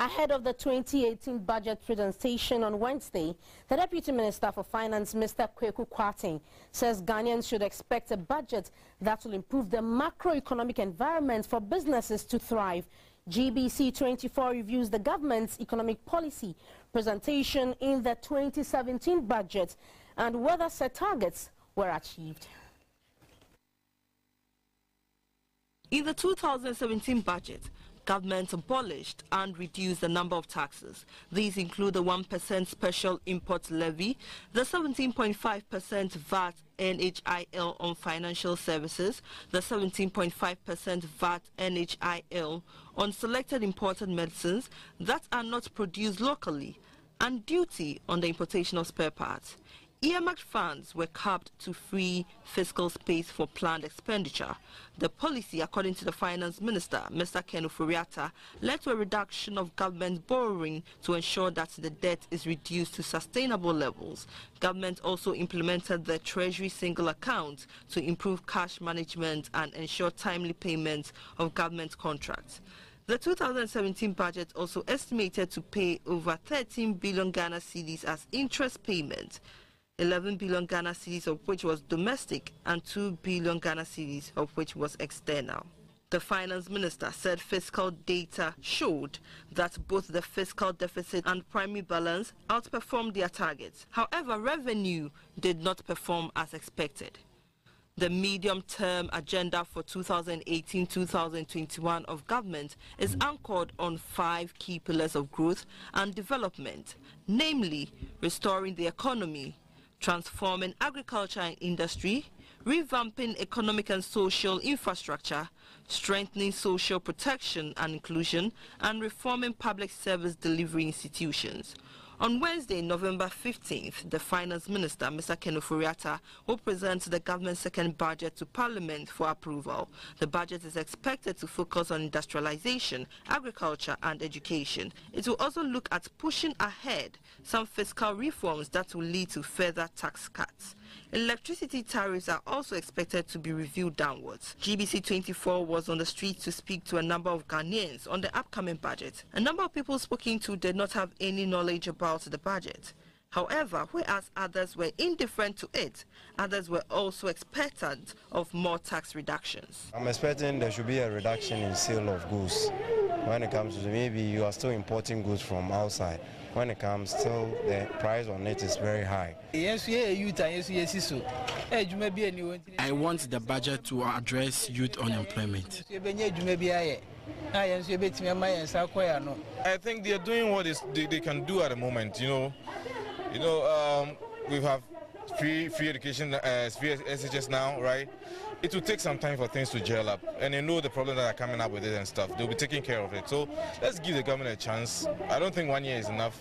Ahead of the 2018 budget presentation on Wednesday, the Deputy Minister for Finance, Mr. Kwaku Kwarteng, says Ghanaians should expect a budget that will improve the macroeconomic environment for businesses to thrive. GBC 24 reviews the government's economic policy presentation in the 2017 budget and whether set targets were achieved. In the 2017 budget, government abolished and reduced the number of taxes. These include the 1% special import levy, the 17.5% VAT NHIL on financial services, the 17.5% VAT NHIL on selected imported medicines that are not produced locally, and duty on the importation of spare parts. Earmarked funds were capped to free fiscal space for planned expenditure. The policy, according to the Finance Minister, Mr. Kwaku Kwarteng, led to a reduction of government borrowing to ensure that the debt is reduced to sustainable levels. Government also implemented the Treasury Single Account to improve cash management and ensure timely payment of government contracts. The 2017 budget also estimated to pay over 13 billion Ghana cedis as interest payment. 11 billion Ghana cedis of which was domestic and 2 billion Ghana cedis of which was external. The Finance Minister said fiscal data showed that both the fiscal deficit and primary balance outperformed their targets. However, revenue did not perform as expected. The medium-term agenda for 2018-2021 of government is anchored on 5 key pillars of growth and development, namely restoring the economy, transforming agriculture and industry, revamping economic and social infrastructure, strengthening social protection and inclusion, and reforming public service delivery institutions. On Wednesday, November 15th, the Finance Minister, Mr. Kwaku Kwarteng, will present the government's second budget to Parliament for approval. The budget is expected to focus on industrialization, agriculture and education. It will also look at pushing ahead some fiscal reforms that will lead to further tax cuts. Electricity tariffs are also expected to be reviewed downwards. GBC 24 was on the street to speak to a number of Ghanaians on the upcoming budget. A number of people spoken to did not have any knowledge about the budget. However, whereas others were indifferent to it, others were also expectant of more tax reductions. I'm expecting there should be a reduction in sale of goods. When it comes to maybe you are still importing goods from outside. When it comes, still the price on it is very high. I want the budget to address youth unemployment. I think they are doing what they can do at the moment. We have free education, free SHS now, right? It will take some time for things to gel up, and they know the problems that are coming up with it and stuff. They'll be taking care of it. So let's give the government a chance. I don't think 1 year is enough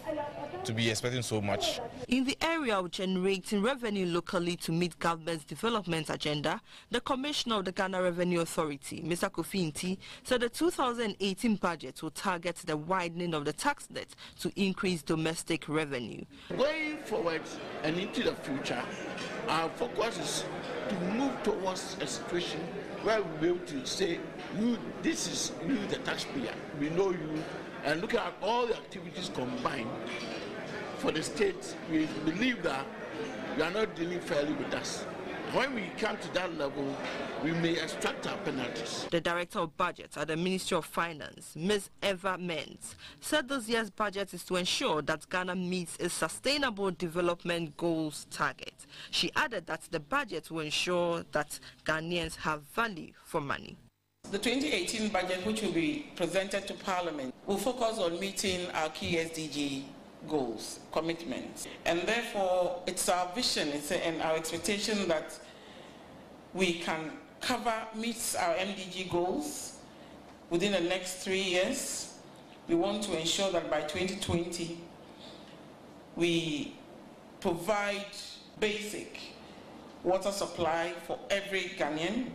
to be expecting so much. In the area of generating revenue locally to meet government's development agenda, the Commissioner of the Ghana Revenue Authority, Mr. Kofi Nti, said the 2018 budget will target the widening of the tax debt to increase domestic revenue. Going forward and into the future, our focus is to move towards a situation where we'll be able to say, this is you, the taxpayer, we know you, and looking at all the activities combined for the state, we believe that you are not dealing fairly with us. When we come to that level, we may extract our penalties. The Director of Budget at the Ministry of Finance, Ms. Eva Mens, said this year's budget is to ensure that Ghana meets its sustainable development goals target. She added that the budget will ensure that Ghanaians have value for money. The 2018 budget, which will be presented to Parliament, will focus on meeting our key SDG goals, commitments, and therefore it's our vision and our expectation that we can meet our MDG goals within the next 3 years. We want to ensure that by 2020 we provide basic water supply for every Ghanaian,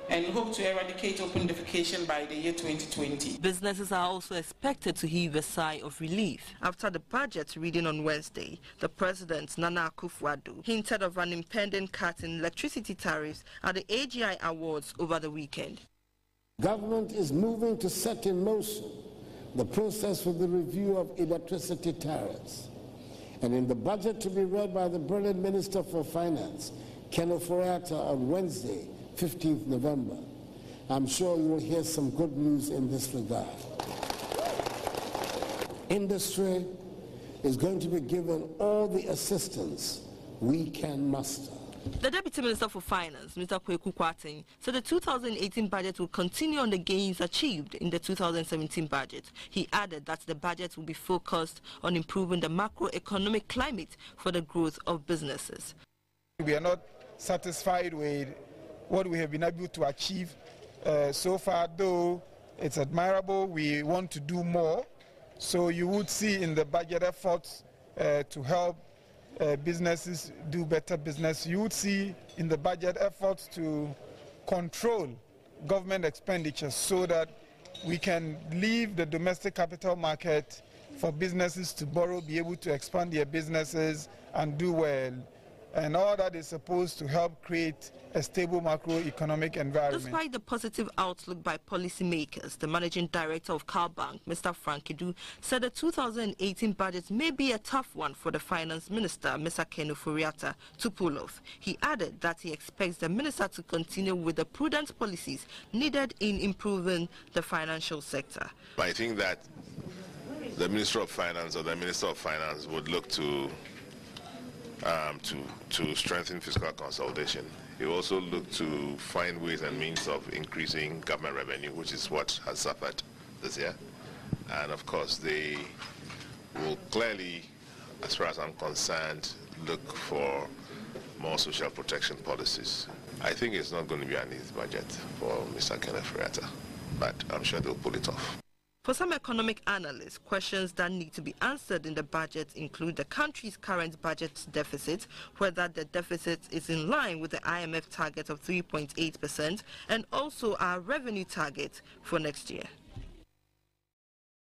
and hope to eradicate open defecation by the year 2020. Businesses are also expected to heave a sigh of relief. After the budget reading on Wednesday, the President, Nana Akufo-Addo, hinted of an impending cut in electricity tariffs at the AGI Awards over the weekend. Government is moving to set in motion the process for the review of electricity tariffs. And in the budget to be read by the brilliant Minister for Finance, Kwaku Kwarteng, on Wednesday, 15th November, I'm sure you will hear some good news in this regard. Industry is going to be given all the assistance we can muster. The Deputy Minister for Finance, Mr. Kwaku Kwarteng, said the 2018 budget will continue on the gains achieved in the 2017 budget. He added that the budget will be focused on improving the macroeconomic climate for the growth of businesses. We are not satisfied with what we have been able to achieve so far, though it's admirable. We want to do more. So you would see in the budget efforts to help businesses do better business. You would see in the budget efforts to control government expenditures so that we can leave the domestic capital market for businesses to borrow, be able to expand their businesses and do well. And all that is supposed to help create a stable macroeconomic environment. Despite the positive outlook by policymakers, the Managing Director of Cal Bank, Mr. Frank Kidu, said the 2018 budget may be a tough one for the Finance Minister, Mr. Kwaku Kwarteng, to pull off. He added that he expects the Minister to continue with the prudent policies needed in improving the financial sector. I think that the Minister of Finance or the Minister of Finance would look to strengthen fiscal consolidation. He also looked to find ways and means of increasing government revenue, which is what has suffered this year. And of course, they will clearly, as far as I'm concerned, look for more social protection policies. I think it's not going to be an easy budget for Mr. Kwaku Kwarteng, but I'm sure they'll pull it off. For some economic analysts, questions that need to be answered in the budget include the country's current budget deficit, whether the deficit is in line with the IMF target of 3.8%, and also our revenue target for next year.